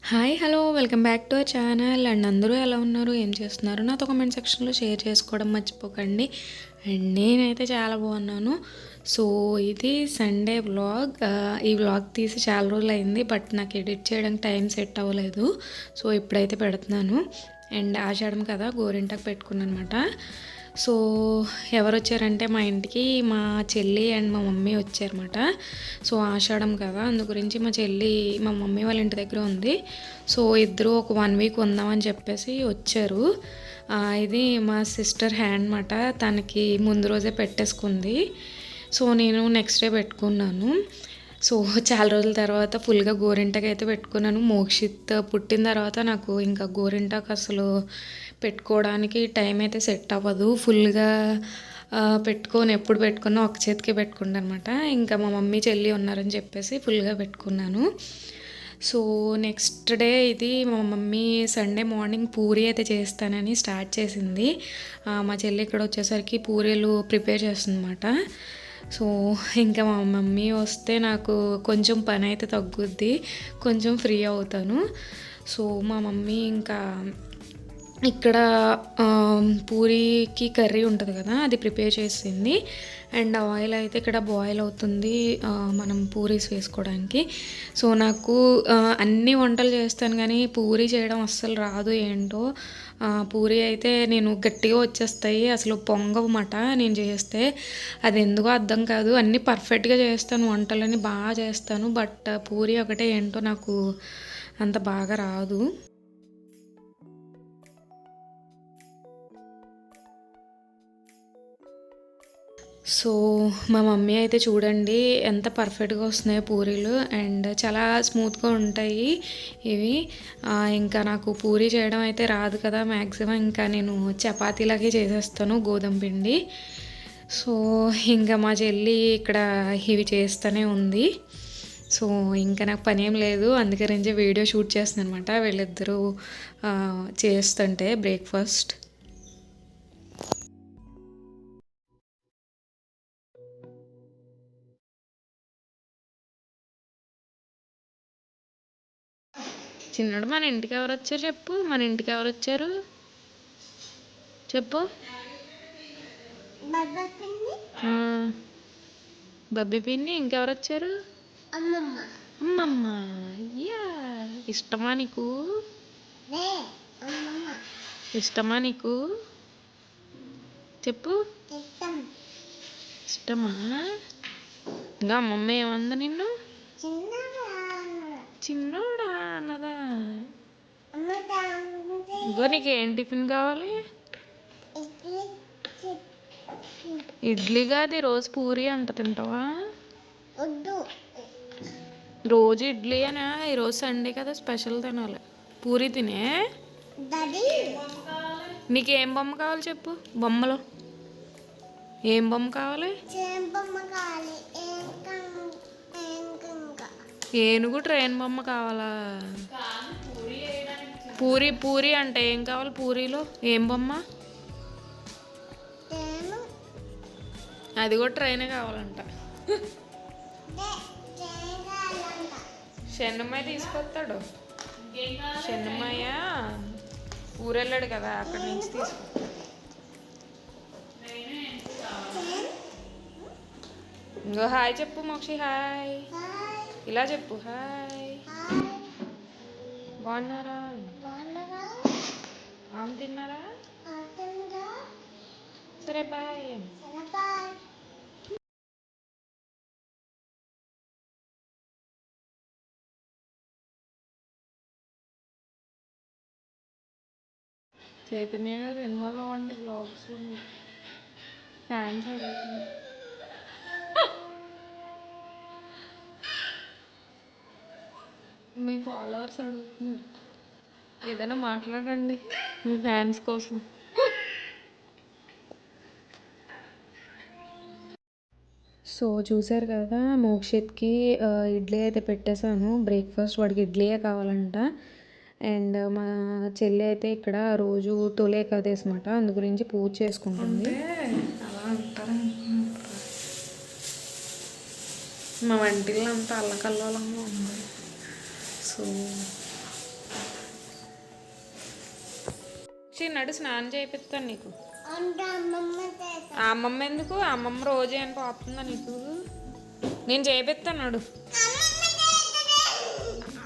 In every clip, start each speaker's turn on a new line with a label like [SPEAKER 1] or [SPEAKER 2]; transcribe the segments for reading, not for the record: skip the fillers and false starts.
[SPEAKER 1] Hi hello welcome back to our channel and అందరూ ఎలా ఉన్నారు ఏం చేస్తున్నారు నాతో కామెంట్ సెక్షన్లో షేర్ చేసుకోవడం మర్చిపోకండి. అండ్ నేనైతే చాలా బాగున్నాను. సో ఇది సండే వ్లాగ్. ఈ వ్లాగ్ తీసి చాలా రోజులు అయింది, బట్ నాకు ఎడిట్ చేయడానికి టైం సెట్ అవ్వలేదు. సో ఇప్పుడైతే పెడుతున్నాను. అండ్ ఆషాఢం కదా, గోరింటాకు పెట్టుకున్నాను అనమాట. సో ఎవరు వచ్చారంటే మా ఇంటికి మా చెల్లి అండ్ మా మమ్మీ వచ్చారన్నమాట. సో ఆషాఢం కదా, అందు గురించి మా చెల్లి మా మమ్మీ వాళ్ళ ఇంటి దగ్గర ఉంది. సో ఇద్దరు ఒక 1 వీక్ ఉందామని చెప్పేసి వచ్చారు. ఇది మా సిస్టర్ హ్యాండ్ అనమాట. తనకి ముందు రోజే పెట్టేసుకుంది. సో నేను నెక్స్ట్ డే పెట్టుకున్నాను. సో చాలా రోజుల తర్వాత ఫుల్గా గోరింటాకు అయితే పెట్టుకున్నాను. మోక్షిత్ పుట్టిన తర్వాత నాకు ఇంకా గోరింటాకు అసలు పెట్టుకోవడానికి టైం అయితే సెట్ అవ్వదు. ఫుల్గా పెట్టుకొని ఎప్పుడు పెట్టుకున్నా ఒక చేతికి పెట్టుకుంటా అనమాట. ఇంకా మా మమ్మీ చెల్లి ఉన్నారని చెప్పేసి ఫుల్గా పెట్టుకున్నాను. సో నెక్స్ట్ డే ఇది మా మమ్మీ సండే మార్నింగ్ పూరి అయితే చేస్తానని స్టార్ట్ చేసింది. మా చెల్లి ఇక్కడ వచ్చేసరికి పూరీలు ప్రిపేర్ చేస్తుందన్నమాట. సో ఇంకా మా మమ్మీ వస్తే నాకు కొంచెం పని అయితే తగ్గుద్ది, కొంచెం ఫ్రీ అవుతాను. సో మా మమ్మీ ఇంకా ఇక్కడ పూరీకి కర్రీ ఉంటుంది కదా, అది ప్రిపేర్ చేసింది. అండ్ ఆయిల్ అయితే ఇక్కడ బాయిల్ అవుతుంది మనం పూరీస్ వేసుకోవడానికి. సో నాకు అన్ని వంటలు చేస్తాను కానీ పూరీ చేయడం అస్సలు రాదు. ఏంటో పూరీ అయితే నేను గట్టిగా వచ్చేస్తాయి, అసలు పొంగవమాట నేను చేస్తే. అది ఎందుకో అర్థం కాదు. అన్నీ పర్ఫెక్ట్గా చేస్తాను, వంటలని బాగా చేస్తాను, బట్ పూరీ ఒకటే ఏంటో నాకు అంత బాగా రాదు. సో మా మమ్మీ అయితే చూడండి ఎంత పర్ఫెక్ట్గా వస్తున్నాయో పూరీలు, అండ్ చాలా స్మూత్గా ఉంటాయి ఇవి. ఇంకా నాకు పూరీ చేయడం అయితే రాదు కదా, మ్యాక్సిమం ఇంకా నేను చపాతీలాగే చేసేస్తాను గోధుమ పిండి. సో ఇంకా మా చెల్లి ఇక్కడ ఇవి చేస్తూనే ఉంది. సో ఇంకా నాకు పని ఏం లేదు, అందుకని వీడియో షూట్ చేస్తాను అనమాట వీళ్ళిద్దరూ చేస్తుంటే బ్రేక్ఫాస్ట్. చిన్నడు మన ఇంటికి ఎవరు వచ్చారు చెప్పు, మన ఇంటికి ఎవరు వచ్చారు చెప్పు. బబ్బీ పిన్ని, ఇంకెవరు వచ్చారు? అమ్మమ్మ. యా, ఇష్టమా నీకు? ఇష్టమా నీకు చెప్పు. ఇష్టమా? ఇంకా అమ్మమ్మ ఏమంది నిన్ను? చిన్నోడా అన్నదా? ఇంకో నీకు ఏం టిఫిన్ కావాలి? ఇడ్లీ కాదు, రోజు పూరి అంట, తింటావా? రోజు ఇడ్లీ అనా? ఈరోజు సండే కదా, స్పెషల్ తినాలి. పూరి తినే. నీకేం బొమ్మ కావాలి చెప్పు, బొమ్మలో ఏం బొమ్మ కావాలి? ఏనుగు ట్రైన్ బొమ్మ కావాలా? పూరి పూరి అంటే ఏం కావాలి? పూరీలో ఏం బొమ్మ? అది కూడా ట్రైనే కావాలంట. చెన్నమ్మాయి తీసుకొస్తాడు. చెన్నమ్మాయ ఊరెళ్ళాడు కదా, అక్కడి నుంచి తీసుకొస్తాడు. ఇంకో హాయ్ చెప్పు మోక్షి, హాయ్ ఇలా చెప్పు, హాయ్. బాగున్నారా? ఆమె తిన్నారా? సరే బాయ్. చైతన్య గారు ఇన్వాల్వ్ అవ్వండి బ్లాగ్స్, ఫ్యాన్స్ అడుగుతుంది. మీ ఫాలోవర్స్ అడుగుతున్నారు, ఏదైనా మాట్లాడండి మీ ఫ్యాన్స్ కోసం. సో చూసారు కదా, మోక్షిత్కి ఇడ్లీ అయితే పెట్టేశాను బ్రేక్ఫాస్ట్. వాడికి ఇడ్లీయే కావాలంట. అండ్ మా చెల్లి అయితే ఇక్కడ రోజు తొలి ఏకాదశి అనమాట, అందు గురించి పూజ చేసుకుంటుంది. అలా అంటారు. మా వంటిల్లో అంతా అల్లకల్లోలంగా ఉంది. సో నడు స్నానం చేయిస్తాను నీకు. అమ్మమ్మ ఎందుకు? అమ్మమ్మ రోజు ఏం పోతుందా నీకు? నేను చేయిస్తాను నడు.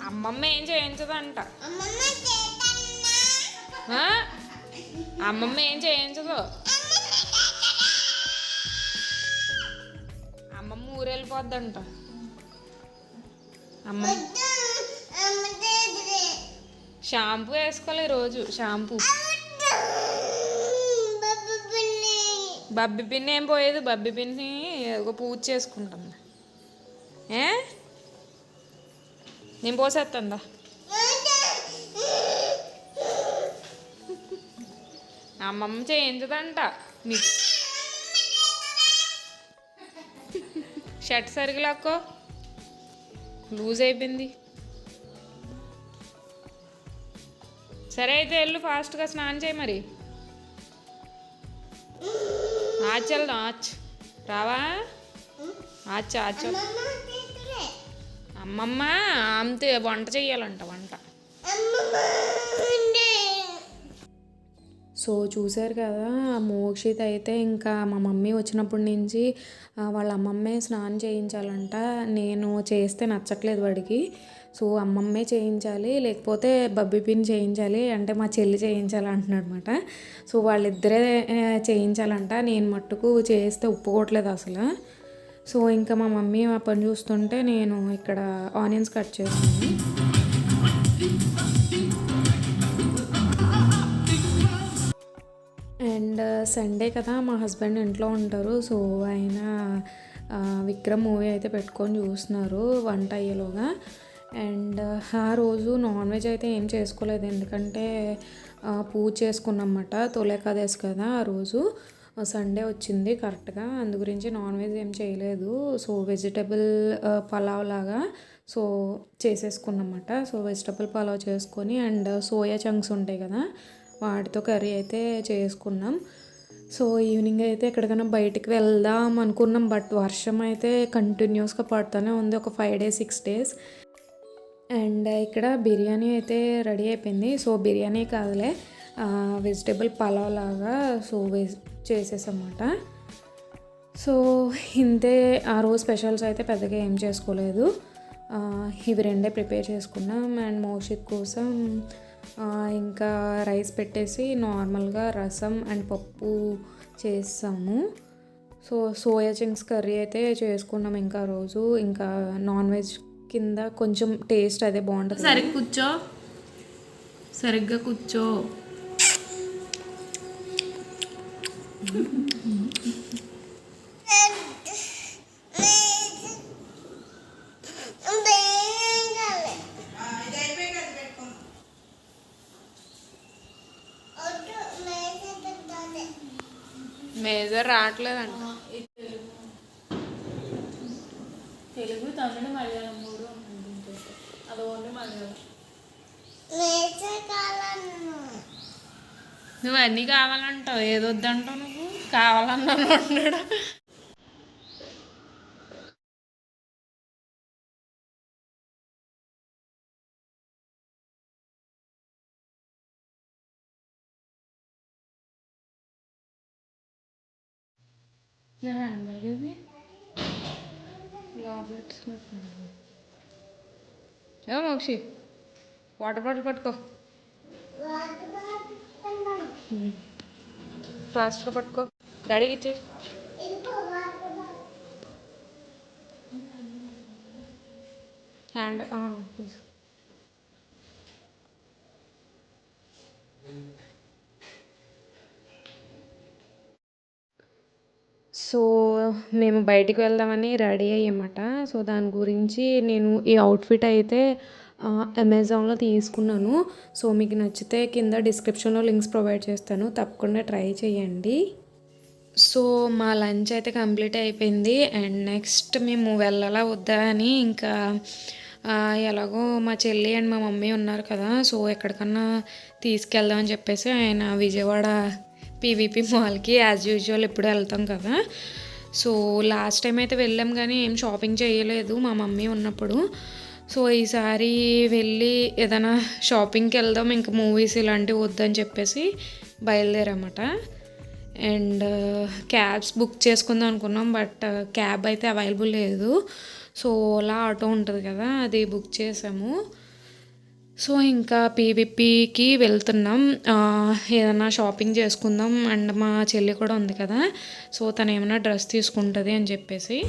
[SPEAKER 1] అమ్మమ్మ ఏం చేయించదంట. అమ్మమ్మ ఏం చేయించదు. అమ్మమ్మ ఊరెళ్ళిపోద్దంట. అమ్మ షాంపూ వేసుకోవాలి రోజు. షాంపూ బబ్బి పిన్ని ఏం పోయేది. బబ్బి పిన్ని ఒక పూజ చేసుకుంటాం. నేను పోసేస్తాందా? అమ్మమ్మ చేయించదంట నీకు. షర్ట్ సరిగ్గా లాక్కో, లూజ్ అయిపోయింది. సరే అయితే వెళ్ళు, ఫాస్ట్గా స్నానం చేయి. మరి ఆచ్ వెళ్దాం. ఆచ్ రావా? ఆచ్ ఆచ్. అమ్మమ్మ అంతే వంట చెయ్యాలంట. వంట. సో చూసారు కదా, మోక్షిత్ అయితే ఇంకా మా మమ్మీ వచ్చినప్పటి నుంచి వాళ్ళ అమ్మమ్మే స్నానం చేయించాలంట. నేను చేస్తే నచ్చట్లేదు వాడికి. సో అమ్మమ్మే చేయించాలి, లేకపోతే బబ్బీ పిన్ చేయించాలి, అంటే మా చెల్లి చేయించాలి అంటున్నాడు అనమాట. సో వాళ్ళిద్దరే చేయించాలంట. నేను మట్టుకు చేస్తే ఒప్పుకోవట్లేదు అసలు. సో ఇంకా మా మమ్మీ ఆ పని చూస్తుంటే నేను ఇక్కడ ఆనియన్స్ కట్ చేస్తాను. అండ్ సండే కదా, మా హస్బెండ్ ఇంట్లో ఉంటారు. సో ఆయన విక్రమ్ మూవీ అయితే పెట్టుకొని చూస్తున్నారు వంట అయ్యేలోగా. అండ్ ఆ రోజు నాన్ వెజ్ అయితే ఏం చేసుకోలేదు, ఎందుకంటే పూజ చేసుకున్నమాట. తొలేకాదేశి కదా ఆ రోజు, సండే వచ్చింది కరెక్ట్గా. అందు గురించి నాన్ వెజ్ ఏం చేయలేదు. సో వెజిటబుల్ పలావ్ లాగా సో చేసేసుకున్నమాట. సో వెజిటబుల్ పలావ్ చేసుకొని అండ్ సోయా చంక్స్ ఉంటాయి కదా, వాటితో కర్రీ అయితే చేసుకున్నాం. సో ఈవినింగ్ అయితే ఎక్కడికైనా బయటికి వెళ్దాం అనుకున్నాం, బట్ వర్షం అయితే కంటిన్యూస్గా పడుతూనే ఉంది ఒక 5 days 6 days. అండ్ ఇక్కడ బిర్యానీ అయితే రెడీ అయిపోయింది. సో బిర్యానీ కాదులే, వెజిటేబుల్ పలావ్ లాగా సో చేసేసన్నమాట. సో ఇంతే. ఆ రోజు స్పెషల్స్ అయితే పెద్దగా ఏం చేసుకోలేదు, ఇవి రెండే ప్రిపేర్ చేసుకున్నాం. అండ్ మోక్షిత్ కోసం ఇంకా రైస్ పెట్టేసి నార్మల్గా రసం అండ్ పప్పు చేసాము. సో సోయా చంక్స్ కర్రీ అయితే చేసుకున్నాం ఇంకా రోజు. ఇంకా నాన్ వెజ్ కింద కొంచెం టేస్ట్ అదే బాగుంటుంది. సరిగ్గా కూర్చో, సరిగ్గా కూర్చో. మేజర్ రావట్లేదంట. తెలుగు, తమిళ, మలయాళం 3 ఉంటుంది. అది ఓన్లీ మలయాళం. నువ్వు అన్నీ కావాలంటావు, ఏదొద్దంటావు నువ్వు. కావాలన్నాను అంటున్నాడు. హ్యాండ్ బ్యాగ్ ఇది ఏ మోక్షి, వాటర్ బాటిల్ పట్టుకో, ఫాస్ట్గా పట్టుకో. డాడీకి ఇచ్చే. Hand please. సో మేము బయటికి వెళ్దామని రెడీ అయ్యామట. సో దాని గురించి నేను ఈ అవుట్ఫిట్ అయితే అమెజాన్లో తీసుకున్నాను. సో మీకు నచ్చితే కింద డిస్క్రిప్షన్లో లింక్స్ ప్రొవైడ్ చేస్తాను, తప్పకుండా ట్రై చేయండి. సో మా లంచ్ అయితే కంప్లీట్ అయిపోయింది. అండ్ నెక్స్ట్ మేము వెళ్ళాలా వద్దా అని ఇంకా ఎలాగో మా చెల్లి అండ్ మా మమ్మీ ఉన్నారు కదా, సో ఎక్కడికన్నా తీసుకెళ్దామని చెప్పేసి ఆయన విజయవాడ పీవీపీ మాల్కి యాజ్ యూజువల్ ఎప్పుడు వెళ్తాం కదా. సో లాస్ట్ టైం అయితే వెళ్ళాం కానీ ఏం షాపింగ్ చేయలేదు మా మమ్మీ ఉన్నప్పుడు. సో ఈసారి వెళ్ళి ఏదైనా షాపింగ్కి వెళ్దాం, ఇంకా మూవీస్ ఇలాంటివి వద్దని చెప్పేసి బయలుదేరామట. అండ్ క్యాబ్స్ బుక్ చేసుకుందాం అనుకున్నాం, బట్ క్యాబ్ అయితే అవైలబుల్ లేదు. సో ఓలా ఆటో ఉంటుంది కదా, అది బుక్ చేసాము. సో ఇంకా పీవీపీకి వెళ్తున్నాం, ఏదైనా షాపింగ్ చేసుకుందాం. అండ్ మా చెల్లి కూడా ఉంది కదా, సో తను ఏమైనా డ్రెస్ తీసుకుంటుంది అని చెప్పేసి.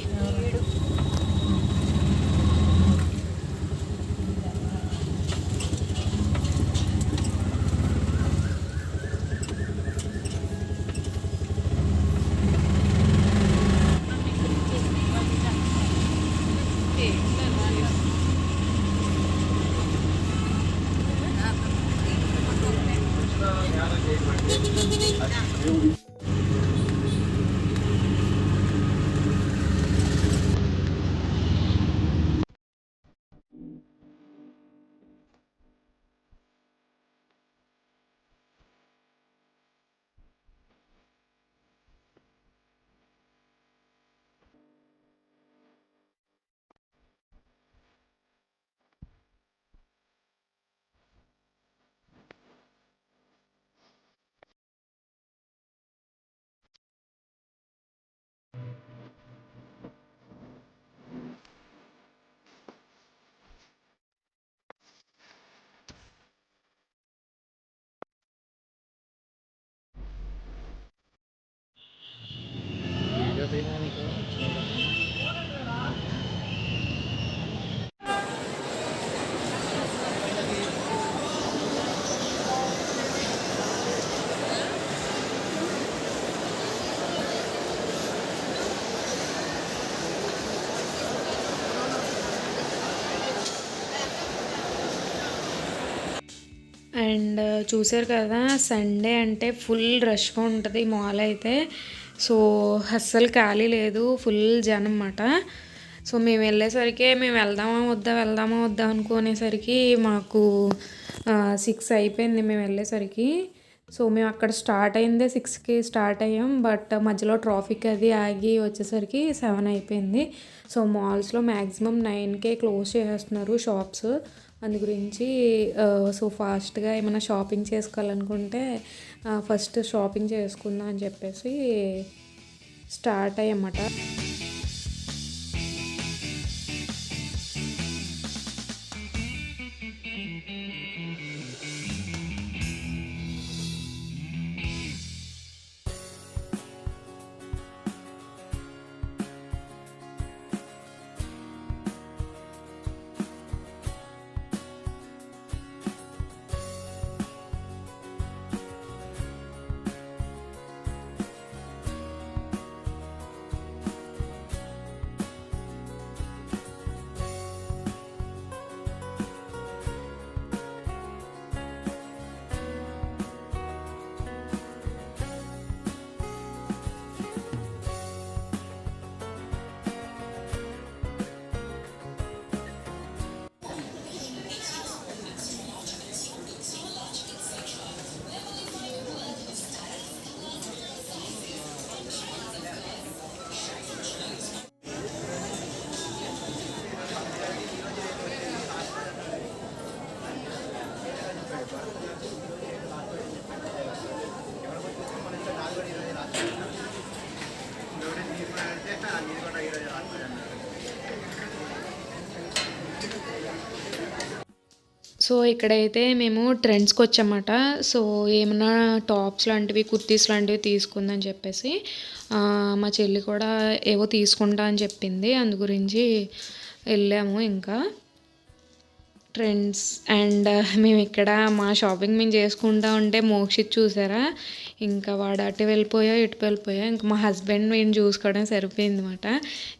[SPEAKER 1] అండ్ చూసారు కదా, సండే అంటే ఫుల్ రష్గా ఉంటుంది మాల్ అయితే. సో అస్సలు ఖాళీ లేదు, ఫుల్ జనం అన్నమాట. సో మేము వెళ్ళేసరికి మేము వెళ్దామా వద్దా అనుకునేసరికి మాకు 6 అయిపోయింది మేము వెళ్ళేసరికి. సో మేము అక్కడ స్టార్ట్ అయిందే 6కి స్టార్ట్ అయ్యాం, బట్ మధ్యలో ట్రాఫిక్ అది ఆగి వచ్చేసరికి 7 అయిపోయింది. సో మాల్స్లో మ్యాక్సిమం 9కే క్లోజ్ చేసేస్తున్నారు షాప్స్. అందు గురించి సో ఫాస్ట్గా ఏమైనా షాపింగ్ చేసుకోవాలనుకుంటే ఫస్ట్ షాపింగ్ చేసుకుందాం అని చెప్పేసి స్టార్ట్ అయ్యమాట. సో ఇక్కడైతే మేము ట్రెండ్స్కి వచ్చామట. సో ఏమన్నా టాప్స్ లాంటివి, కుర్తీస్ లాంటివి తీసుకుందని చెప్పేసి మా చెల్లి కూడా ఏవో తీసుకుంటా అని చెప్పింది. అందు గురించి వెళ్ళాము ఇంకా ట్రెండ్స్. అండ్ మేము ఇక్కడ మా షాపింగ్ మేము చేసుకుంటా ఉంటే మోక్షిత్ చూసారా, ఇంకా వాడు అటు వెళ్ళిపోయా ఇటు వెళ్ళిపోయా. ఇంకా మా హస్బెండ్ మేము చూసుకోవడం సరిపోయింది అనమాట.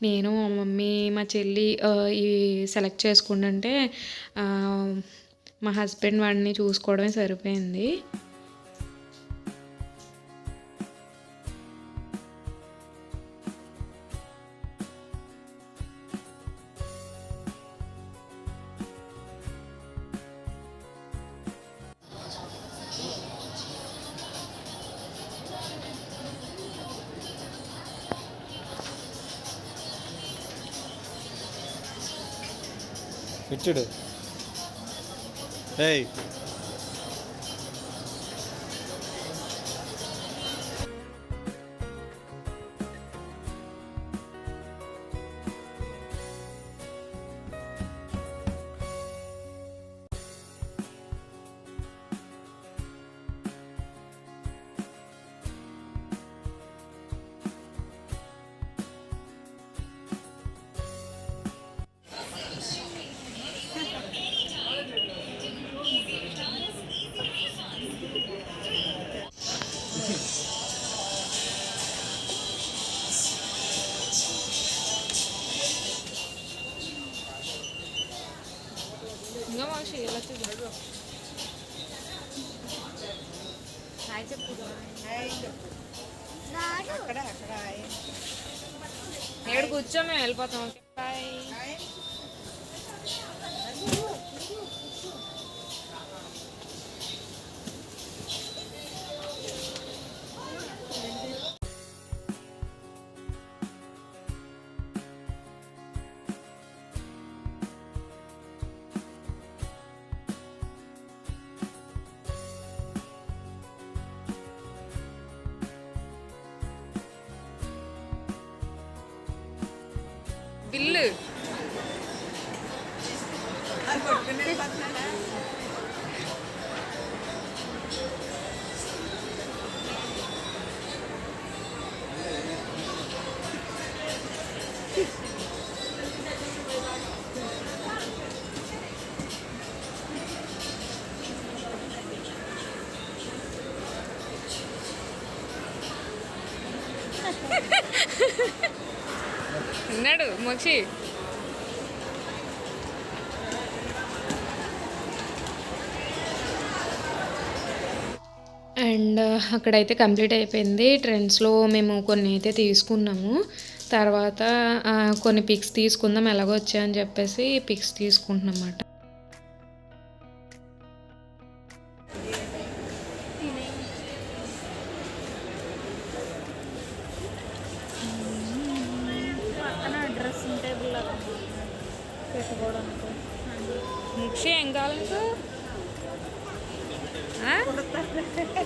[SPEAKER 1] నేను మా మమ్మీ మా చెల్లి ఈ సెలెక్ట్ చేసుకుంటుంటే మా హస్బెండ్ వాడిని చూసుకోవడమే సరిపోయింది.
[SPEAKER 2] ఇచ్చుడు ఏయ్
[SPEAKER 1] ఇంకా మాకు చేయలేదు ఏడు కూర్చో మేము వెళ్ళిపోతాం. Okay bye. బిల్లు ఉన్నాడు మోక్షి. అండ్ అక్కడైతే కంప్లీట్ అయిపోయింది. ట్రెండ్స్లో మేము కొన్ని అయితే తీసుకున్నాము. తర్వాత కొన్ని పిక్స్ తీసుకుందాం ఎలాగో వచ్చాయని చెప్పేసి పిక్స్ తీసుకుంటున్నాం అన్నమాట. ముక్షి ఏం కావాలి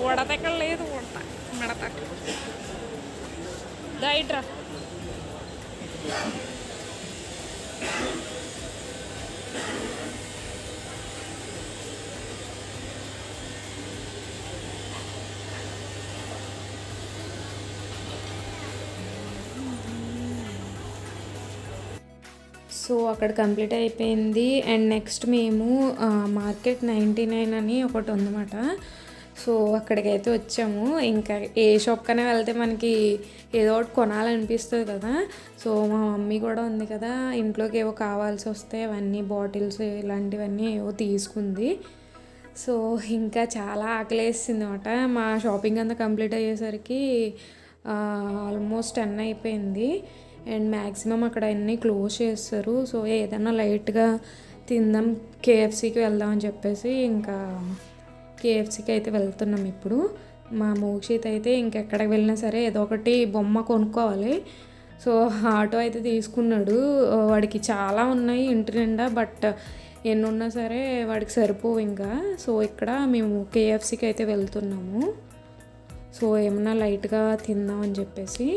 [SPEAKER 1] ఉడతెక్కడ లేదు మెడత దైట్రా. సో అక్కడ కంప్లీట్ అయిపోయింది. అండ్ నెక్స్ట్ మేము మార్కెట్ 99 అని ఒకటి ఉందన్నమాట. సో అక్కడికైతే వచ్చాము. ఇంకా ఏ షాప్ కన్నా వెళ్తే మనకి ఏదో ఒకటి కొనాలనిపిస్తుంది కదా. సో మా మమ్మీ కూడా ఉంది కదా, ఇంట్లోకి ఏవో కావాల్సి వస్తే అవన్నీ బాటిల్స్ ఇలాంటివన్నీ ఏవో తీసుకుంది. సో ఇంకా చాలా ఆకలేసింది అనమాట. మా షాపింగ్ అంతా కంప్లీట్ అయ్యేసరికి ఆల్మోస్ట్ 10 అయిపోయింది. అండ్ మ్యాక్సిమం అక్కడ అన్నీ క్లోజ్ చేస్తారు. సో ఏదైనా లైట్గా తిందాం, కేఎఫ్సీకి వెళ్దాం అని చెప్పేసి ఇంకా కేఎఫ్సీకి అయితే వెళ్తున్నాం ఇప్పుడు. మా మోక్షిత్ అయితే ఇంకెక్కడికి వెళ్ళినా సరే ఏదో ఒకటి బొమ్మ కొనుక్కోవాలి. సో ఆటో అయితే తీసుకున్నాడు. వాడికి చాలా ఉన్నాయి ఇంటి నిండా, బట్ ఎన్ని ఉన్నా సరే వాడికి సరిపోవు ఇంకా. సో ఇక్కడ మేము కేఎఫ్సీకి అయితే వెళ్తున్నాము. సో ఏమన్నా లైట్గా తిందాం అని చెప్పేసి.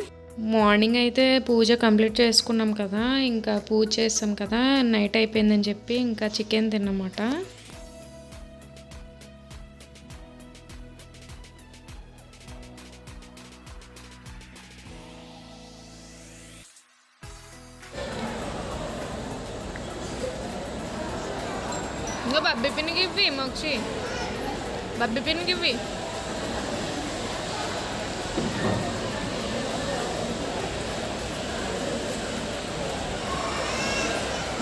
[SPEAKER 1] మార్నింగ్ అయితే పూజ కంప్లీట్ చేసుకున్నాం కదా, ఇంకా పూజ చేస్తాం కదా, నైట్ అయిపోయిందని చెప్పి ఇంకా చికెన్ తిన్నమాట. ఇంకా బబ్బి పిన్నికి ఇవ్వి మోక్షి, బబ్బి పిన్నికి ఇవ్వి.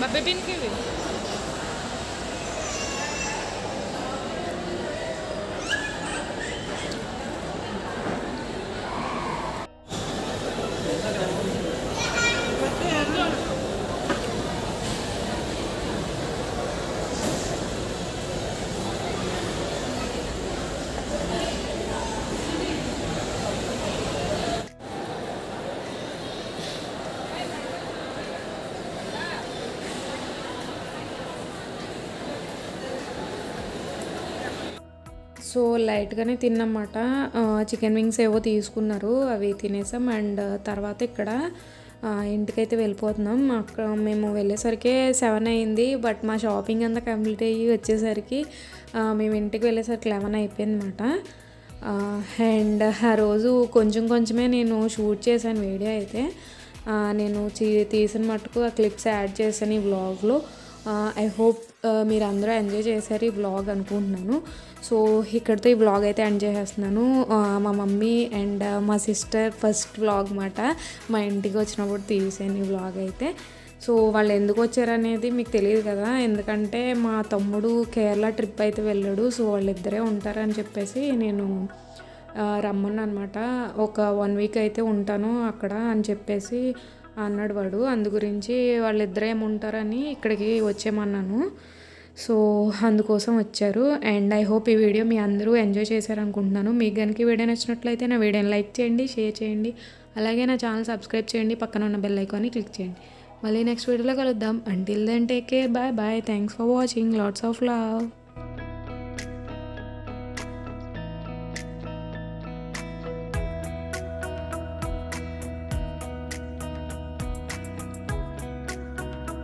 [SPEAKER 1] బబ్బి పిన్నికి ఇవ్వి. సో లైట్గానే తిన్నమాట. చికెన్ వింగ్స్ ఏవో తీసుకున్నారు, అవి తినేసాం. అండ్ తర్వాత ఇక్కడ ఇంటికైతే వెళ్ళిపోతున్నాం. అక్కడ మేము వెళ్ళేసరికి 7 అయింది. బట్ మా షాపింగ్ అంతా కంప్లీట్ అయ్యి వచ్చేసరికి మేము ఇంటికి వెళ్ళేసరికి 11 అయిపోయిందన్నమాట. అండ్ ఆ రోజు కొంచెం కొంచెమే నేను షూట్ చేశాను వీడియో అయితే. నేను తీసిన మటుకు ఆ క్లిప్స్ యాడ్ చేశాను ఈ వ్లాగ్లో. ఐ హోప్ మీరు అందరూ ఎంజాయ్ చేశారు ఈ వ్లాగ్ అనుకుంటున్నాను. సో ఇక్కడితో ఈ వ్లాగ్ అయితే ఎండ్ చేసేస్తున్నాను. మా మమ్మీ అండ్ మా సిస్టర్ ఫస్ట్ వ్లాగ్ మాట మా ఇంటికి వచ్చినప్పుడు తీసాను ఈ వ్లాగ్ అయితే. సో వాళ్ళు ఎందుకు వచ్చారనేది మీకు తెలియదు కదా, ఎందుకంటే మా తమ్ముడు కేరళ ట్రిప్ అయితే వెళ్ళాడు. సో వాళ్ళిద్దరే ఉంటారని చెప్పేసి నేను రమ్మన్నా అనమాట. ఒక 1 వీక్ అయితే ఉంటాను అక్కడ అని చెప్పేసి అన్నాడు వాడు. అందు గురించి వాళ్ళిద్దరే ఏముంటారని ఇక్కడికి వచ్చేయమన్నాను. సో అందుకోసం వచ్చారు. అండ్ ఐ హోప్ ఈ వీడియో మీ అందరూ ఎంజాయ్ చేశారనుకుంటున్నాను. మీకు కనుక ఈ వీడియో నచ్చినట్లయితే నా వీడియోని లైక్ చేయండి, షేర్ చేయండి, అలాగే నా ఛానల్ సబ్స్క్రైబ్ చేయండి, పక్కన ఉన్న బెల్ ఐకాన్ని క్లిక్ చేయండి. మళ్ళీ నెక్స్ట్ వీడియోలో కలుద్దాం. Until then take care, bye bye. Thanks for watching. Lots of love.